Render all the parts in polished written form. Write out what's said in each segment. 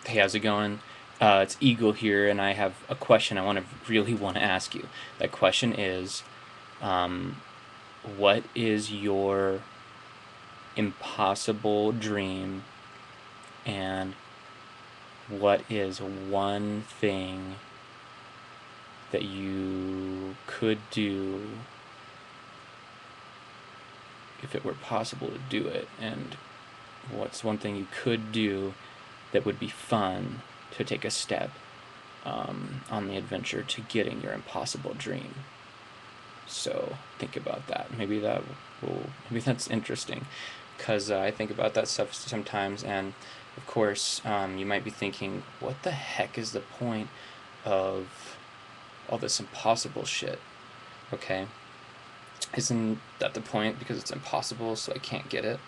Hey, how's it going? It's Eagle here, and I have a question I really want to ask you. That question is, what is your impossible dream, and what is one thing that you could do if it were possible to do it, and what's one thing you could do that would be fun to take a step on the adventure to getting your impossible dream? So think about that. Maybe that's interesting, because I think about that stuff sometimes, and of course, you might be thinking, what the heck is the point of all this impossible shit? Okay, isn't that the point? Because it's impossible, so I can't get it.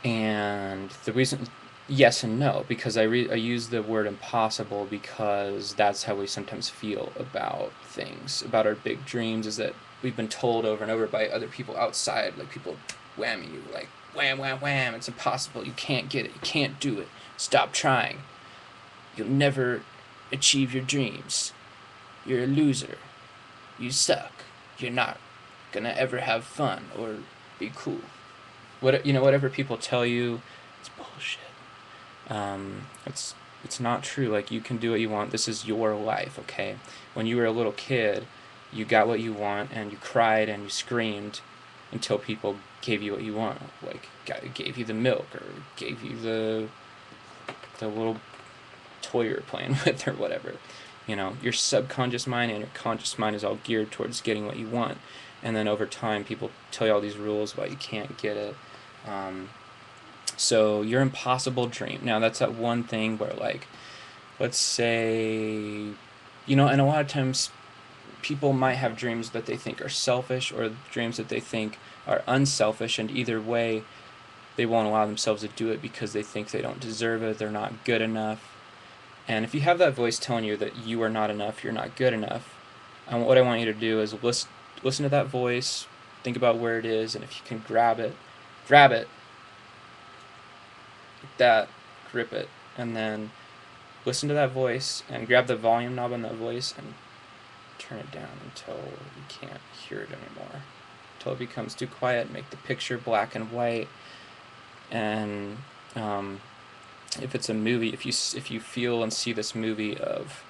And the reason, yes and no, because I use the word impossible because that's how we sometimes feel about things, about our big dreams, is that we've been told over and over by other people outside, like people whamming you, like wham, wham, wham, it's impossible, you can't get it, you can't do it, stop trying, you'll never achieve your dreams, you're a loser, you suck, you're not gonna ever have fun or be cool. Whatever people tell you, it's bullshit. It's not true. Like, you can do what you want. This is your life, okay? When you were a little kid, you got what you want, and you cried and you screamed until people gave you what you want. Like, gave you the milk, or gave you the little toy you're playing with, or whatever. Your subconscious mind and your conscious mind is all geared towards getting what you want. And then over time, people tell you all these rules why you can't get it. So your impossible dream. Now, that's that one thing where, like, let's say, and a lot of times people might have dreams that they think are selfish, or dreams that they think are unselfish, and either way, they won't allow themselves to do it because they think they don't deserve it, they're not good enough. And if you have that voice telling you that you are not enough, you're not good enough, what I want you to do is listen to that voice, think about where it is, and if you can grab it, like that, grip it, and then listen to that voice and grab the volume knob on that voice and turn it down until you can't hear it anymore, until it becomes too quiet. Make the picture black and white. And if it's a movie, if you feel and see this movie of,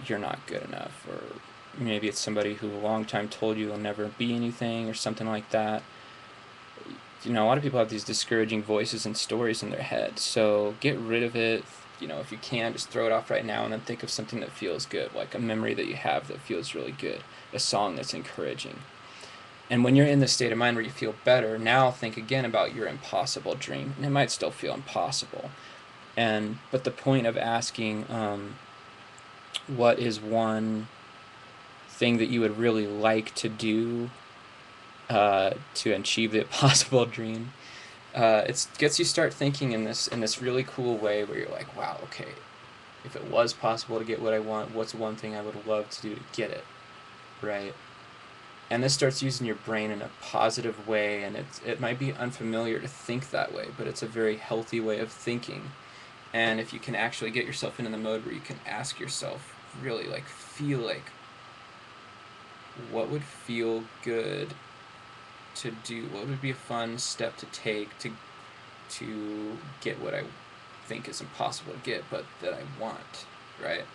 you're not good enough, or maybe it's somebody who a long time told you you'll never be anything or something like that. A lot of people have these discouraging voices and stories in their head, so get rid of it. If you can, just throw it off right now, and then think of something that feels good, like a memory that you have that feels really good, a song that's encouraging. And when you're in the state of mind where you feel better, now think again about your impossible dream. And it might still feel impossible. But the point of asking, what is one thing that you would really like to do to achieve the impossible dream? It gets you start thinking in this really cool way where you're like, wow, okay, if it was possible to get what I want, what's one thing I would love to do to get it, right? And this starts using your brain in a positive way, and it might be unfamiliar to think that way, but it's a very healthy way of thinking. And if you can actually get yourself into the mode where you can ask yourself, really, like, feel like, what would feel good to do, what would be a fun step to take to get what I think is impossible to get, but that I want, right?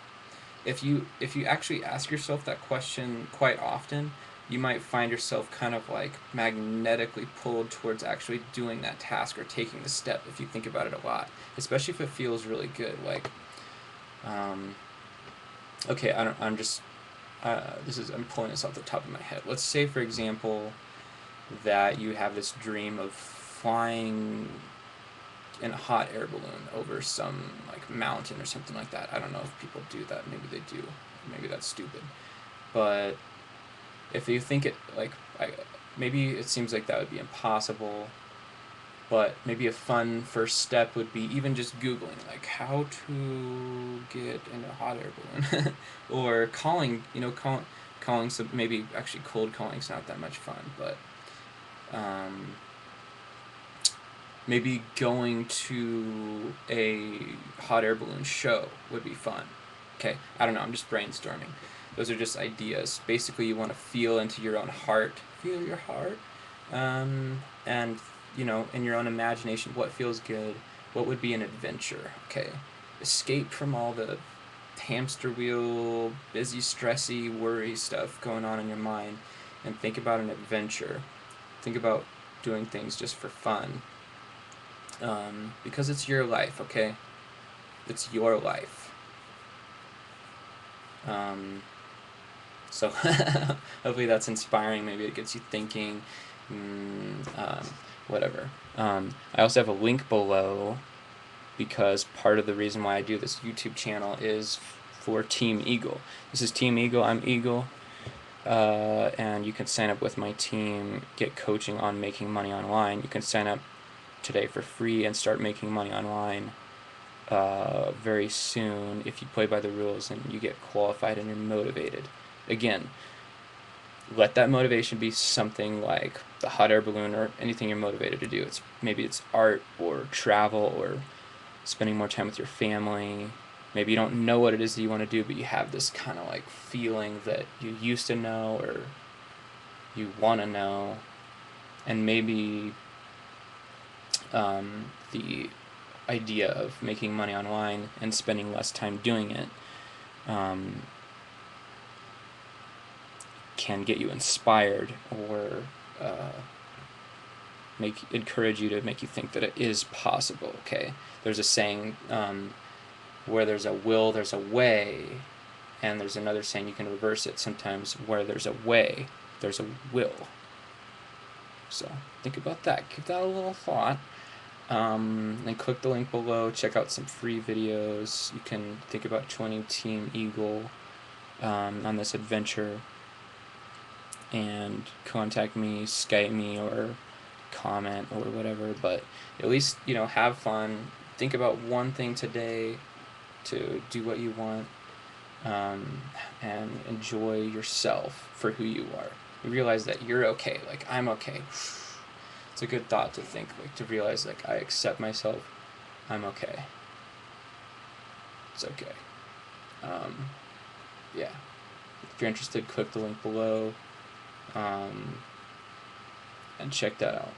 If you actually ask yourself that question quite often, you might find yourself kind of like magnetically pulled towards actually doing that task or taking the step, if you think about it a lot, especially if it feels really good. Like, okay, I'm pulling this off the top of my head. Let's say, for example, that you have this dream of flying in a hot air balloon over some, like, mountain or something like that. I don't know if people do that. Maybe they do. Maybe that's stupid. But if you think it, like, maybe it seems like that would be impossible, but maybe a fun first step would be even just Googling, like, how to get in a hot air balloon. Or calling some, maybe actually cold calling's not that much fun, but Maybe going to a hot air balloon show would be fun. Okay, I don't know, I'm just brainstorming. Those are just ideas. Basically, you want to feel into your own heart. Feel your heart. And, in your own imagination, what feels good? What would be an adventure? Okay, escape from all the hamster wheel, busy, stressy, worry stuff going on in your mind, and think about an adventure. Think about doing things just for fun. Because it's your life, okay? It's your life. So hopefully that's inspiring. Maybe it gets you thinking. Whatever. I also have a link below because part of the reason why I do this YouTube channel is for Team Eagle. This is Team Eagle. I'm Eagle. And you can sign up with my team, get coaching on making money online. You can sign up today for free and start making money online very soon if you play by the rules and you get qualified and you're motivated. Again, let that motivation be something like the hot air balloon or anything you're motivated to do. Maybe it's art or travel or spending more time with your family. Maybe you don't know what it is that you want to do, but you have this kind of like feeling that you used to know or you want to know. And maybe the idea of making money online and spending less time doing it can get you inspired or encourage you to make you think that it is possible. Okay, there's a saying, where there's a will, there's a way, and there's another saying you can reverse it. Sometimes where there's a way, there's a will. So think about that. Give that a little thought. And click the link below. Check out some free videos. You can think about joining Team Eagle on this adventure. And contact me, Skype me, or comment or whatever. But at least, have fun. Think about one thing today to do what you want, and enjoy yourself for who you are. You realize that you're okay. Like, I'm okay. It's a good thought to think, like, to realize, like, I accept myself. I'm okay. It's okay. Yeah. If you're interested, click the link below, and check that out.